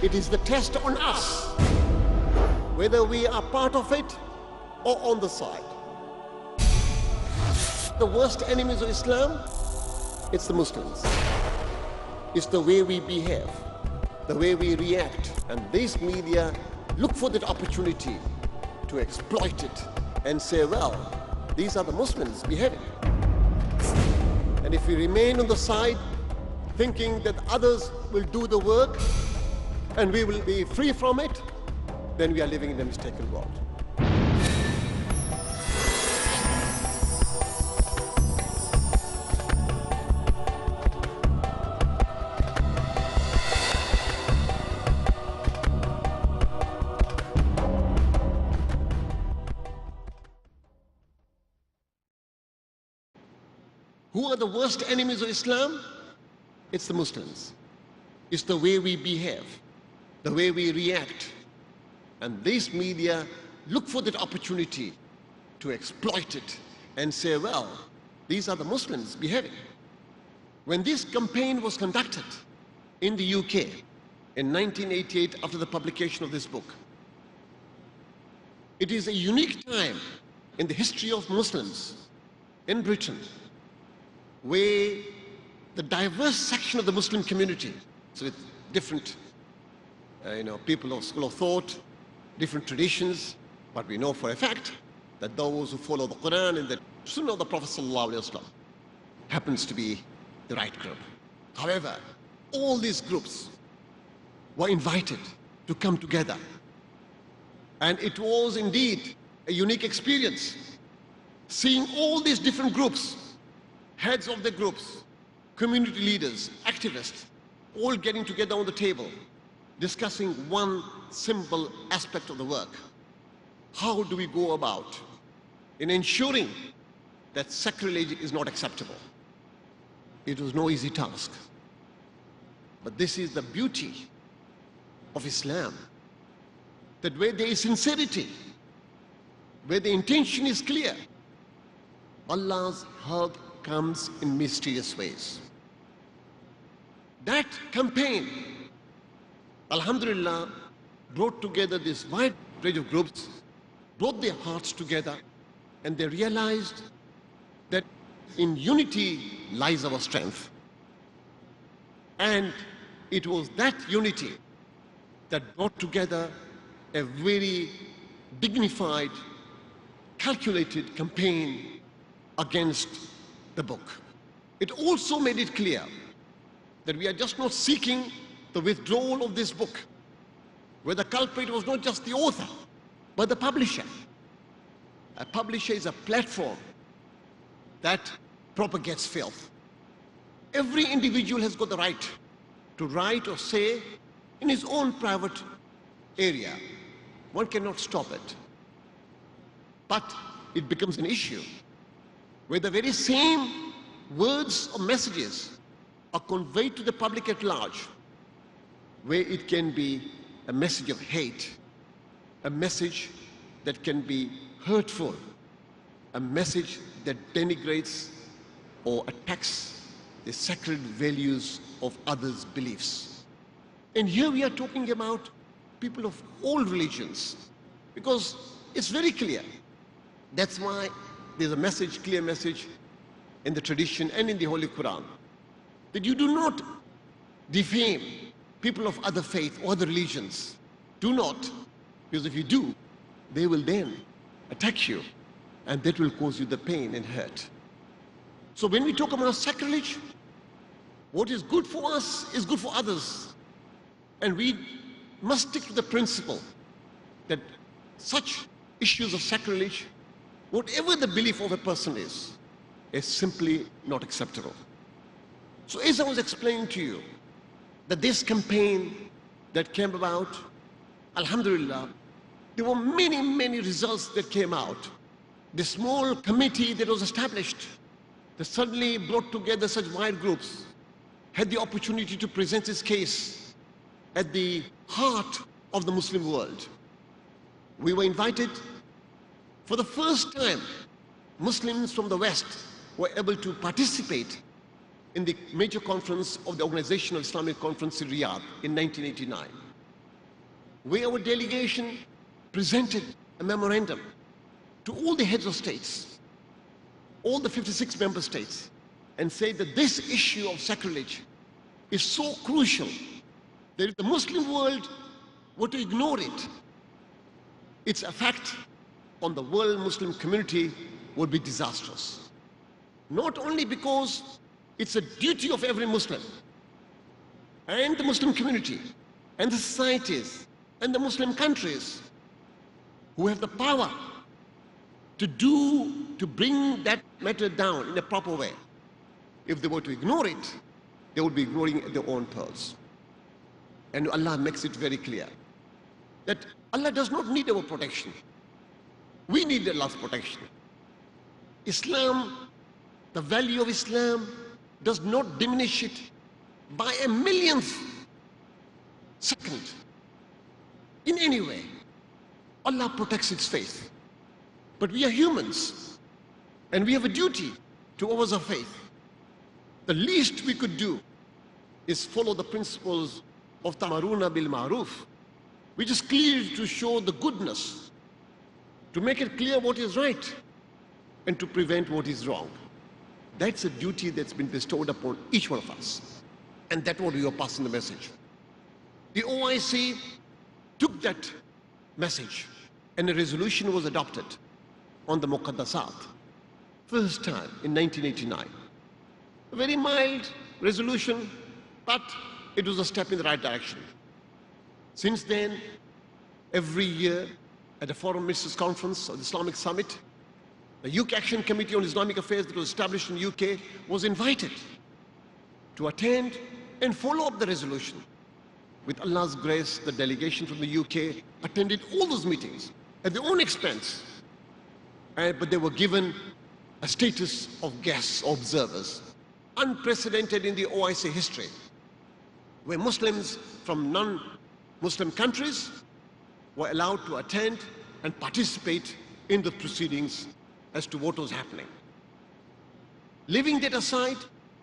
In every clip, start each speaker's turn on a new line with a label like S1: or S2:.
S1: It is the test on us, whether we are part of it or on the side. The worst enemies of Islam, it's the Muslims. It's the way we behave, the way we react. And these media look for that opportunity to exploit it and say, well, these are the Muslims behaving. And if we remain on the side, thinking that others will do the work and we will be free from it, then we are living in a mistaken world. Who are the worst enemies of Islam? It's the Muslims. It's the way we behave, the way we react. And these media look for that opportunity to exploit it and say, well, these are the Muslims behaving. When this campaign was conducted in the UK in 1988 after the publication of this book, it is a unique time in the history of Muslims in Britain where the diverse section of the Muslim community, so with different people of school of thought, different traditions, but we know for a fact that those who follow the Quran and the Sunnah of the Prophet ﷺ happens to be the right group. However, all these groups were invited to come together. And it was indeed a unique experience, seeing all these different groups, heads of the groups, community leaders, activists, all getting together on the table, discussing one simple aspect of the work. How do we go about in ensuring that sacrilege is not acceptable? It was no easy task. But this is the beauty of Islam, that where there is sincerity, where the intention is clear, Allah's help comes in mysterious ways. That campaign, alhamdulillah, brought together this wide range of groups, brought their hearts together, and they realized that in unity lies our strength. And it was that unity that brought together a very dignified, calculated campaign against the book. It also made it clear that we are just not seeking the withdrawal of this book, where the culprit was not just the author, but the publisher. A publisher is a platform that propagates filth. Every individual has got the right to write or say in his own private area. One cannot stop it. But it becomes an issue where the very same words or messages are conveyed to the public at large, where it can be a message of hate, a message that can be hurtful, a message that denigrates or attacks the sacred values of others' beliefs. And here we are talking about people of all religions, because it's very clear. That's why there's a message, clear message in the tradition and in the Holy Quran, that you do not defame people of other faith or other religions. Do not, because if you do, they will then attack you, and that will cause you the pain and hurt. So when we talk about sacrilege, what is good for us is good for others. And we must stick to the principle that such issues of sacrilege, whatever the belief of a person is simply not acceptable. So as I was explaining to you, that this campaign that came about, alhamdulillah, there were many, many results that came out. The small committee that was established, that suddenly brought together such wide groups, had the opportunity to present its case at the heart of the Muslim world. We were invited. For the first time, Muslims from the West were able to participate in the major conference of the Organization of Islamic Conference in Riyadh in 1989. where our delegation presented a memorandum to all the heads of states, all the 56 member states, and said that this issue of sacrilege is so crucial that if the Muslim world were to ignore it, its effect on the world Muslim community would be disastrous. Not only because it's a duty of every Muslim and the Muslim community and the societies and the Muslim countries who have the power to bring that matter down in a proper way. If they were to ignore it, they would be ignoring their own pearls. And Allah makes it very clear that Allah does not need our protection. We need Allah's protection. Islam, the value of Islam does not diminish it by a millionth second in any way. Allah protects its faith. But we are humans and we have a duty towards our faith. The least we could do is follow the principles of Tamaruna bil Ma'ruf, which is clear to show the goodness, to make it clear what is right and to prevent what is wrong. That's a duty that's been bestowed upon each one of us. And that's what we are passing the message. The OIC took that message and a resolution was adopted on the Muqaddasat, first time in 1989. A very mild resolution, but it was a step in the right direction. Since then, every year at the Foreign Ministers Conference or the Islamic Summit, the UK Action Committee on Islamic Affairs that was established in the UK was invited to attend and follow up the resolution. With Allah's grace, the delegation from the UK attended all those meetings at their own expense, but they were given a status of guests or observers, unprecedented in the OIC history, where Muslims from non-Muslim countries were allowed to attend and participate in the proceedings as to what was happening. Leaving that aside,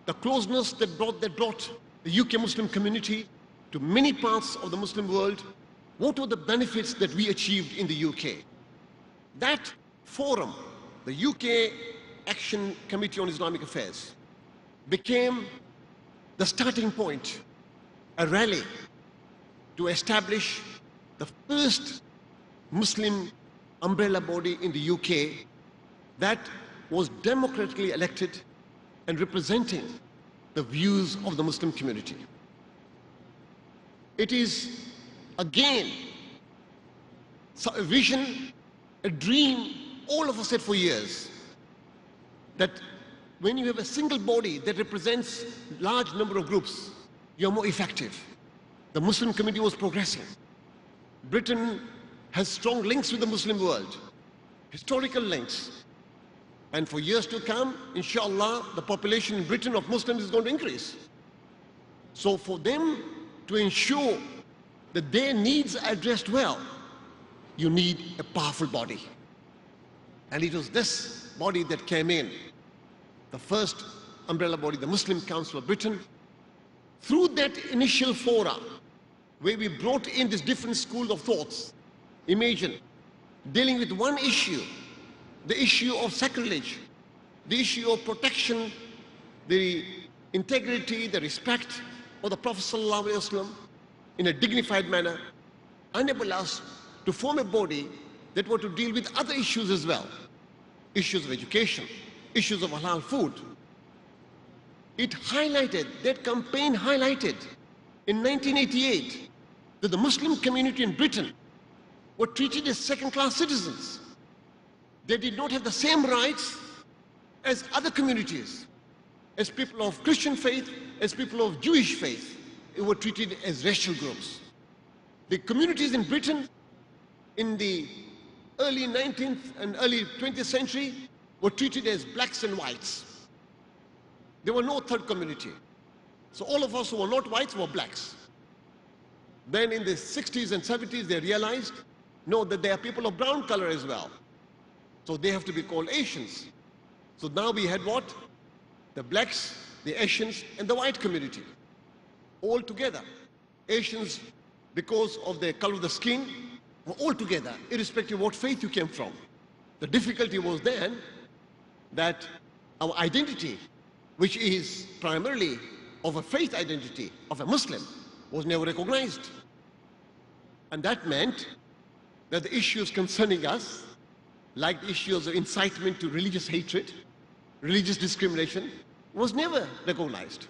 S1: the closeness that brought the UK Muslim community to many parts of the Muslim world, what were the benefits that we achieved in the UK? That forum, the UK Action Committee on Islamic Affairs, became the starting point, a rally to establish the first Muslim umbrella body in the UK that was democratically elected and representing the views of the Muslim community. It is, again, a vision, a dream all of us had for years, that when you have a single body that represents a large number of groups, you're more effective. The Muslim community was progressing. Britain has strong links with the Muslim world, historical links. And for years to come, inshallah, the population in Britain of Muslims is going to increase. So for them to ensure that their needs are addressed well, you need a powerful body. And it was this body that came in, the first umbrella body, the Muslim Council of Britain. Through that initial fora, where we brought in these different schools of thoughts, imagine, dealing with one issue, the issue of sacrilege, the issue of protection, the integrity, the respect of the Prophet ﷺ in a dignified manner, enable us to form a body that were to deal with other issues as well. Issues of education, issues of halal food. It highlighted, that campaign highlighted in 1988 that the Muslim community in Britain were treated as second-class citizens. They did not have the same rights as other communities, as people of Christian faith, as people of Jewish faith. They were treated as racial groups. The communities in Britain in the early 19th and early 20th century were treated as blacks and whites. There were no third community. So all of us who were not whites were blacks. Then in the 60s and 70s, they realized, no, that there are people of brown color as well. So they have to be called Asians. So now we had what? The blacks, the Asians, and the white community all together. Asians because of the color of the skin, were all together, irrespective of what faith you came from. The difficulty was then that our identity, which is primarily of a faith identity of a Muslim, was never recognized. And that meant that the issues concerning us, like the issues of incitement to religious hatred, religious discrimination, was never recognized.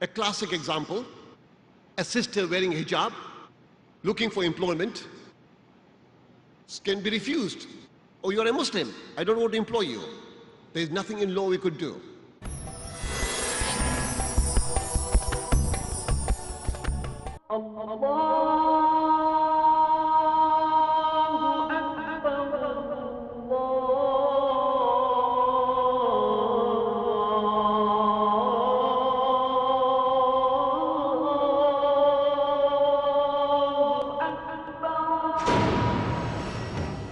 S1: A classic example, a sister wearing hijab, looking for employment, can be refused. Oh, you're a Muslim, I don't want to employ you. There's nothing in law we could do.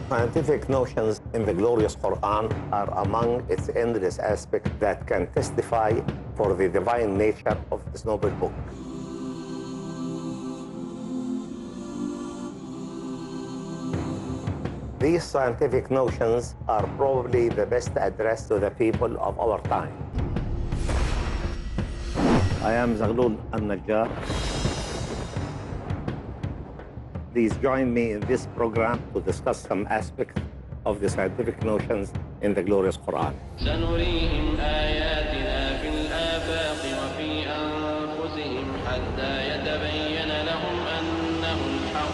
S2: Scientific notions in the glorious Quran are among its endless aspects that can testify for the divine nature of this noble book. These scientific notions are probably the best addressed to the people of our time. I am Zaghlul al-Najjar. Please join me in this program to discuss some aspects of the scientific notions in the glorious Quran.
S3: سنريهم آياتنا في الآفاق وفي أنفسهم حتى يتبين لهم أنه الحق.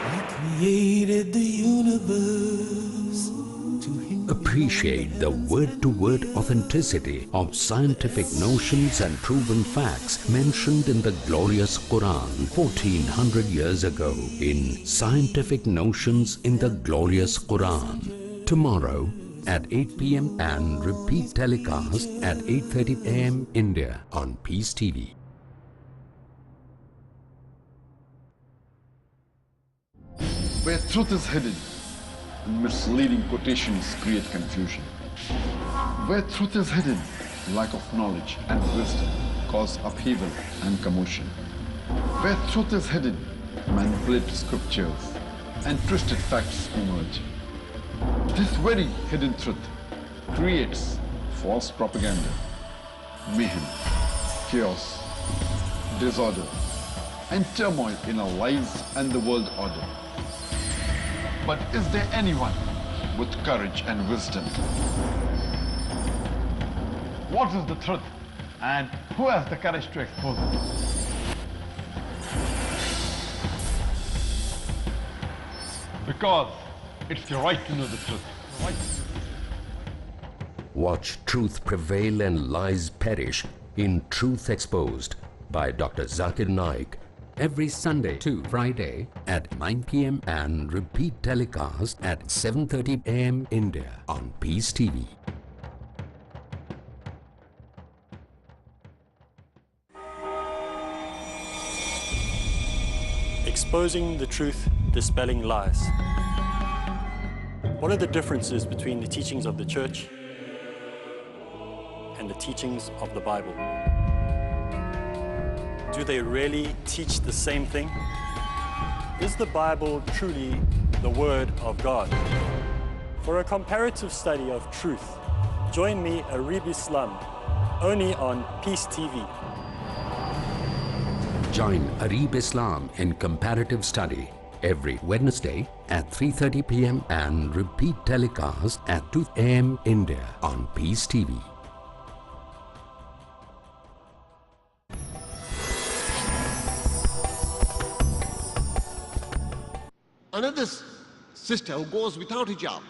S4: He created the universe.
S5: Appreciate the word-to-word authenticity of scientific notions and proven facts mentioned in the glorious Quran 1400 years ago in Scientific Notions in the Glorious Quran. Tomorrow at 8 p.m. and repeat telecast at 8:30 a.m. India on Peace TV.
S6: Where truth is hidden, misleading quotations create confusion. Where truth is hidden, lack of knowledge and wisdom cause upheaval and commotion. Where truth is hidden, manipulated scriptures and twisted facts emerge. This very hidden truth creates false propaganda, mayhem, chaos, disorder, and turmoil in our lives and the world order. But is there anyone with courage and wisdom? What is the truth and who has the courage to expose it? Because it's your right to know the truth.
S5: Watch Truth Prevail and Lies Perish in Truth Exposed by Dr. Zakir Naik. Every Sunday to Friday at 9 p.m. and repeat telecast at 7:30 a.m. India on Peace TV.
S7: Exposing the truth, dispelling lies. What are the differences between the teachings of the Church and the teachings of the Bible? Do they really teach the same thing? Is the Bible truly the Word of God? For a comparative study of truth, join me, Arib Islam, only on Peace TV.
S5: Join Arib Islam in comparative study every Wednesday at 3:30 p.m. and repeat telecast at 2 a.m. India on Peace TV.
S1: Another sister who goes without hijab,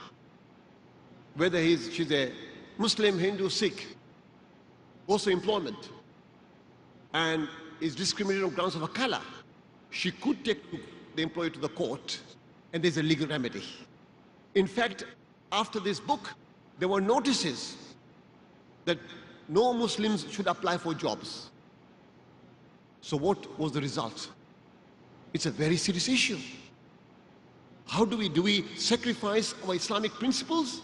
S1: whether she's a Muslim, Hindu, Sikh, goes for employment and is discriminated on grounds of her color, she could take the employee to the court and there's a legal remedy. In fact, after this book, there were notices that no Muslims should apply for jobs. So what was the result? It's a very serious issue. How do we sacrifice our Islamic principles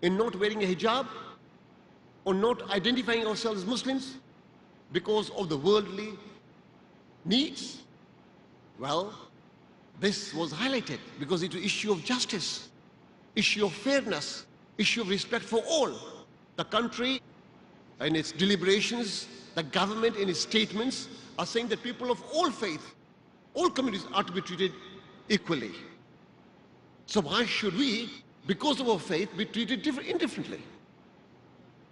S1: in not wearing a hijab or not identifying ourselves as Muslims? because of the worldly needs? Well, this was highlighted because it's an issue of justice, issue of fairness, issue of respect for all. The country in its deliberations, the government in its statements are saying that people of all faith, all communities are to be treated equally. So why should we, because of our faith, be treated indifferently?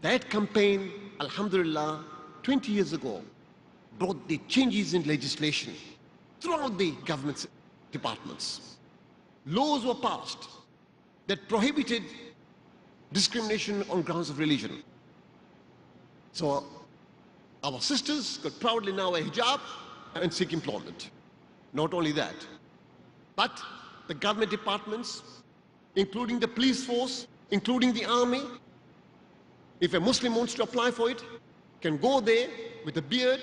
S1: That campaign, alhamdulillah, 20 years ago, brought the changes in legislation throughout the government departments. Laws were passed that prohibited discrimination on grounds of religion. So our sisters could proudly now wear hijab and seek employment. Not only that, but the government departments, including the police force, including the army, if a Muslim wants to apply for it, can go there with a beard,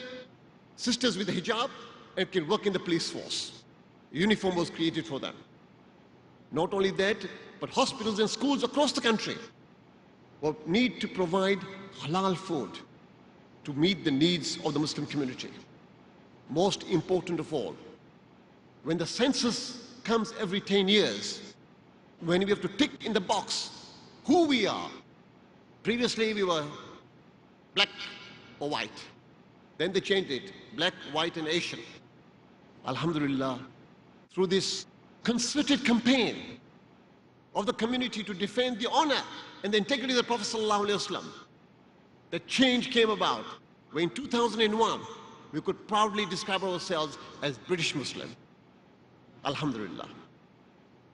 S1: sisters with a hijab, and can work in the police force. A uniform was created for them. Not only that, but hospitals and schools across the country will need to provide halal food to meet the needs of the Muslim community. Most important of all, when the census comes every 10 years, when we have to tick in the box who we are. Previously we were black or white. Then they changed it, black, white and Asian. Alhamdulillah, through this concerted campaign of the community to defend the honor and the integrity of the Prophet ﷺ, the change came about when in 2001 we could proudly describe ourselves as British Muslim. Alhamdulillah.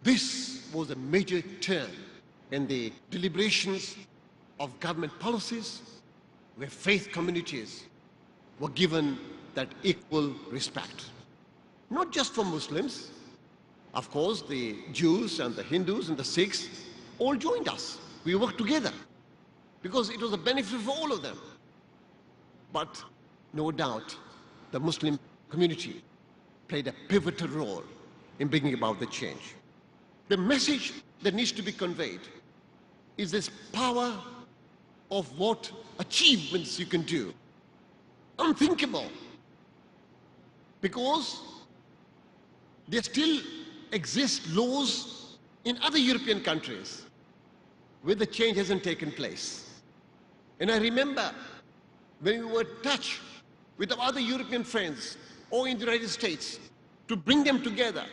S1: This was a major turn in the deliberations of government policies where faith communities were given that equal respect. Not just for Muslims. Of course, the Jews and the Hindus and the Sikhs all joined us. We worked together because it was a benefit for all of them. But no doubt, the Muslim community played a pivotal role in bringing about the change. The message that needs to be conveyed is this power of what achievements you can do. Unthinkable. Because there still exist laws in other European countries where the change hasn't taken place. And I remember when we were in touch with our other European friends or in the United States to bring them together,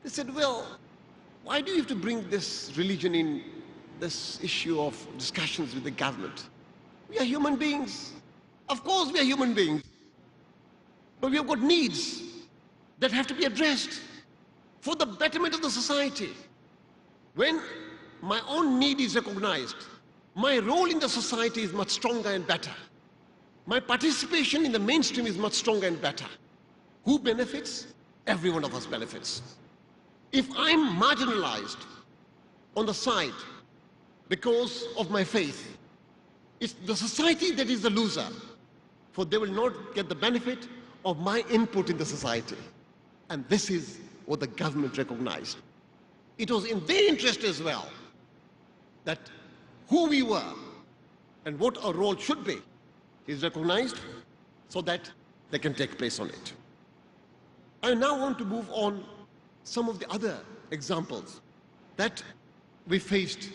S1: they said, well, why do you have to bring this religion in this issue of discussions with the government? We are human beings. Of course we are human beings. But we have got needs that have to be addressed for the betterment of the society. When my own need is recognized, my role in the society is much stronger and better. My participation in the mainstream is much stronger and better. Who benefits? Every one of us benefits. If I'm marginalized on the side because of my faith, it's the society that is the loser, for they will not get the benefit of my input in the society. And this is what the government recognized. It was in their interest as well that who we were and what our role should be is recognized so that they can take place on it. I now want to move on some of the other examples that we faced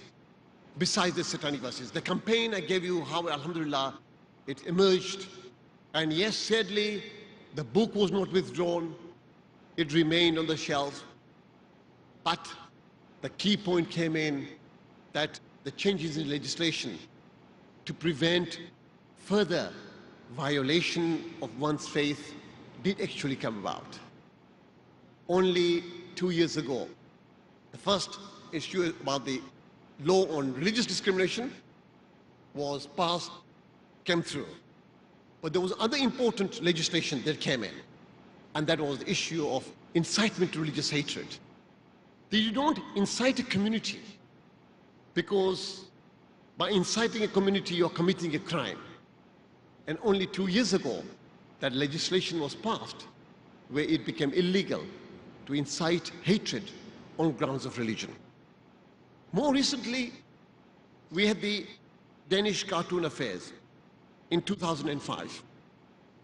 S1: besides the Satanic verses. The campaign I gave you, how alhamdulillah it emerged, and yes, sadly the book was not withdrawn, it remained on the shelf. But the key point came in that the changes in legislation to prevent further violation of one's faith did actually come about. Only 2 years ago, the first issue about the law on religious discrimination was passed, came through. But there was other important legislation that came in, and that was the issue of incitement to religious hatred. You don't incite a community because by inciting a community you're committing a crime. And only 2 years ago that legislation was passed where it became illegal to incite hatred on grounds of religion. More recently, we had the Danish cartoon affairs in 2005.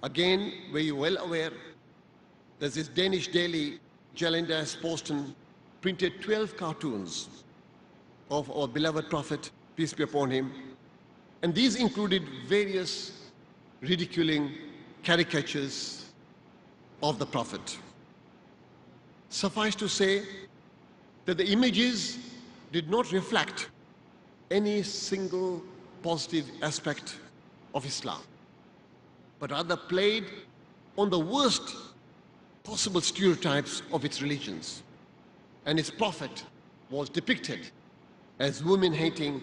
S1: Again, were you well aware, there's this Danish daily, Posten, printed 12 cartoons of our beloved Prophet, peace be upon him, and these included various ridiculing caricatures of the Prophet. Suffice to say that the images did not reflect any single positive aspect of Islam, but rather played on the worst possible stereotypes of its religions. And its Prophet was depicted as women-hating,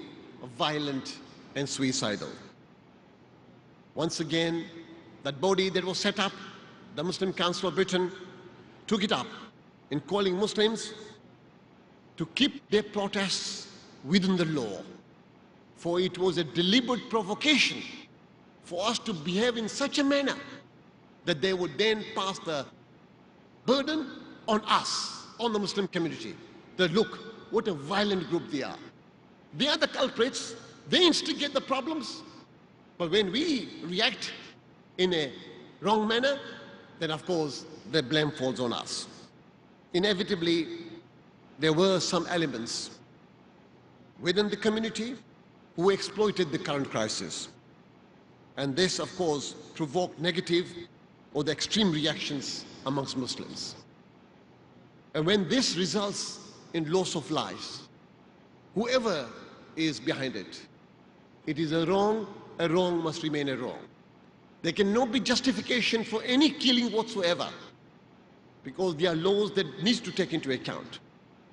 S1: violent, and suicidal. Once again, that body that was set up, the Muslim Council of Britain, took it up in calling Muslims to keep their protests within the law, for it was a deliberate provocation for us to behave in such a manner that they would then pass the burden on us, on the Muslim community, that look, what a violent group they are. They are the culprits, they instigate the problems, but when we react in a wrong manner, then of course the blame falls on us. Inevitably, there were some elements within the community who exploited the current crisis. And this, of course, provoked negative or the extreme reactions amongst Muslims. And when this results in loss of lives, whoever is behind it, it is a wrong must remain a wrong. There cannot be justification for any killing whatsoever, because there are laws that need to take into account.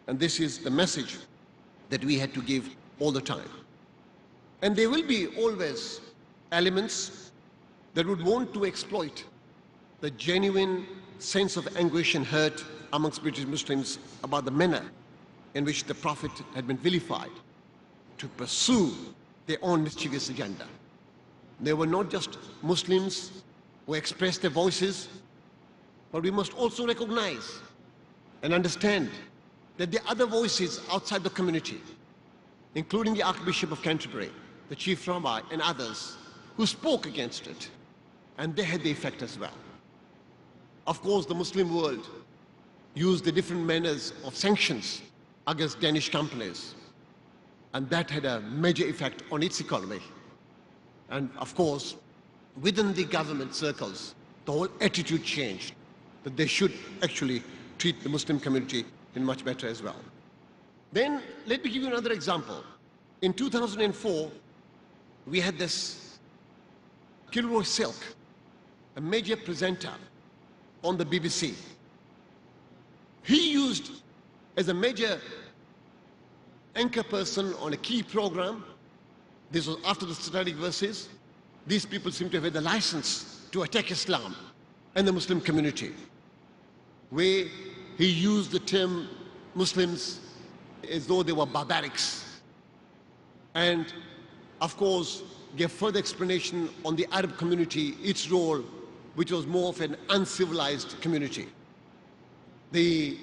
S1: And this is the message that we had to give all the time. And there will be always elements that would want to exploit the genuine sense of anguish and hurt amongst British Muslims about the manner in which the Prophet had been vilified to pursue their own mischievous agenda. They were not just Muslims who expressed their voices, but we must also recognize and understand that there are other voices outside the community, including the Archbishop of Canterbury, the Chief Rabbi, and others who spoke against it, and they had the effect as well. Of course, the Muslim world used the different manners of sanctions against Danish companies, and that had a major effect on its economy. And of course, within the government circles, the whole attitude changed, that they should actually treat the Muslim community in much better as well. Then, let me give you another example. In 2004, we had this Kilroy Silk, a major presenter on the BBC. He used as a major anchor person on a key program. This was after the static verses. These people seem to have had the license to attack Islam and the Muslim community, where he used the term Muslims as though they were barbarics, and of course gave further explanation on the Arab community, its role, which was more of an uncivilized community. The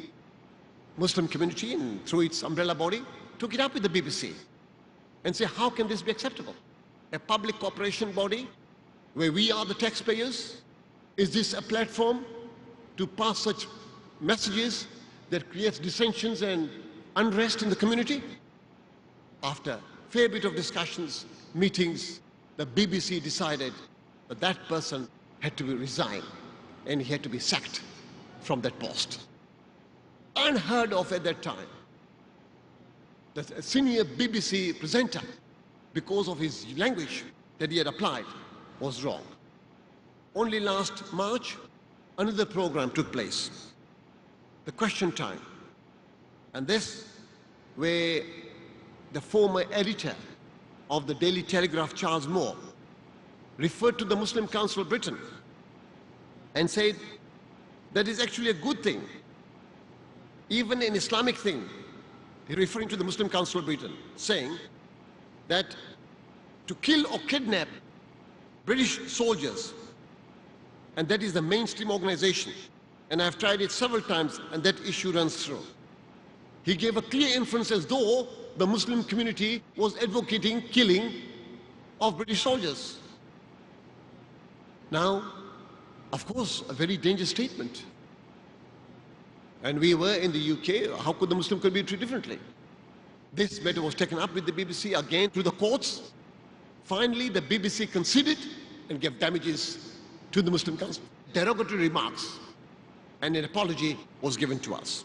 S1: Muslim community, and through its umbrella body, took it up with the BBC and said, how can this be acceptable? A public corporation body where we are the taxpayers, is this a platform to pass such messages that creates dissensions and unrest in the community? After a fair bit of discussions, meetings, the BBC decided that that person had to resign and he had to be sacked from that post. Unheard of at that time. The senior BBC presenter, because of his language that he had applied, was wrong. Only last March, another program took place, the Question Time. And this, where the former editor of the Daily Telegraph, Charles Moore, referred to the Muslim Council of Britain and said that is actually a good thing, even an Islamic thing, referring to the Muslim Council of Britain, saying that to kill or kidnap British soldiers, and that is the mainstream organization, and I've tried it several times, and that issue runs through. He gave a clear inference as though the Muslim community was advocating killing of British soldiers. Now, Of course, a very dangerous statement. And we were in the UK, how could the Muslim community be treated differently? This matter was taken up with the BBC again through the courts. Finally, the BBC conceded and gave damages to the Muslim Council. Derogatory remarks and an apology was given to us.